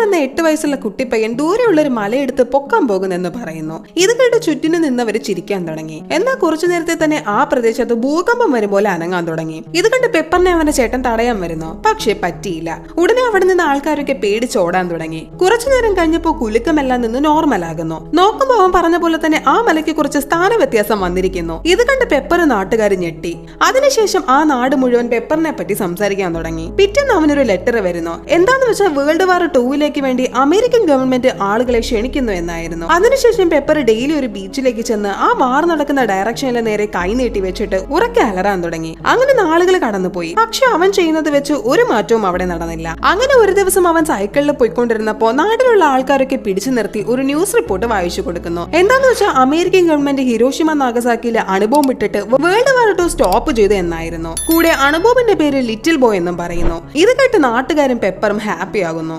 എന്ന 8 വയസ്സുള്ള കുട്ടിപ്പയ്യൻ ദൂരെയുള്ള ഒരു മലയെടുത്ത് പൊക്കാൻ പോകുന്നെന്ന് പറയുന്നു. ഇത് കേട്ട് ചുറ്റിനു നിന്നവർ ചിരിക്കാൻ തുടങ്ങി. എന്നാൽ കുറച്ചു നേരത്തെ തന്നെ ആ പ്രദേശത്ത് ഭൂകമ്പം വരും പോലെ അനങ്ങാൻ തുടങ്ങി. ഇത് കണ്ട് പെപ്പറിനെ അവന്റെ ചേട്ടൻ തടയാൻ വരുന്നു. പക്ഷെ പറ്റിയില്ല. ഉടനെ അവിടെ നിന്ന് ആൾക്കാരൊക്കെ പേടിച്ചോടാൻ തുടങ്ങി. കുറച്ചു നേരം കഴിഞ്ഞപ്പോ കുലുക്കമെല്ലാം നിന്ന് നോർമൽ ആകുന്നു. നോക്കുമ്പോൾ അവൻ പറഞ്ഞ പോലെ തന്നെ ആ മലയ്ക്ക് കുറച്ച് സ്ഥാന വ്യത്യാസം വന്നിരിക്കുന്നു. ഇത് കണ്ട് പെപ്പർ നാട്ടുകാർ ഞെട്ടി. അതിനുശേഷം ആ നാട് മുഴുവൻ പെപ്പറിനെ പറ്റി സംസാരിക്കാൻ തുടങ്ങി. പിറ്റേന്ന് അവനൊരു ലെറ്റർ വരുന്നു. എന്താന്ന് വെച്ചാൽ വേൾഡ് വാർ 2 വേണ്ടി അമേരിക്കൻ ഗവൺമെന്റ് ആളുകളെ ക്ഷണിക്കുന്നു എന്നായിരുന്നു. അതിനുശേഷം പെപ്പർ ഡെയിലി ഒരു ബീച്ചിലേക്ക് ചെന്ന് ആ വാർ നടക്കുന്ന ഡയറക്ഷനിൽ നേരെ കൈ നീട്ടി വെച്ചിട്ട് ഉറക്കെ അലറാൻ തുടങ്ങി. അങ്ങനെ നാളുകൾ കടന്നുപോയി. പക്ഷെ അവൻ ചെയ്യുന്നത് വെച്ച് ഒരു മാറ്റവും അവിടെ നടന്നില്ല. അങ്ങനെ ഒരു ദിവസം അവൻ സൈക്കിളിൽ പോയിക്കൊണ്ടിരുന്നപ്പോ നാട്ടിലുള്ള ആൾക്കാരൊക്കെ പിടിച്ചു നിർത്തി ഒരു ന്യൂസ് റിപ്പോർട്ട് വായിച്ചു കൊടുക്കുന്നു. എന്താന്ന് വെച്ചാൽ അമേരിക്കൻ ഗവൺമെന്റ് ഹിരോഷിമ നാഗസാക്കിയിലെ അണുബോംബ് ഇട്ടിട്ട് വേൾഡ് വാർ 2 സ്റ്റോപ്പ് ചെയ്തു എന്നായിരുന്നു. കൂടെ അണുബോംബിന്റെ പേര് ലിറ്റിൽ ബോയ് എന്നും പറയുന്നു. ഇത് കേട്ട് നാട്ടുകാരും പെപ്പറും ഹാപ്പി ആകുന്നു.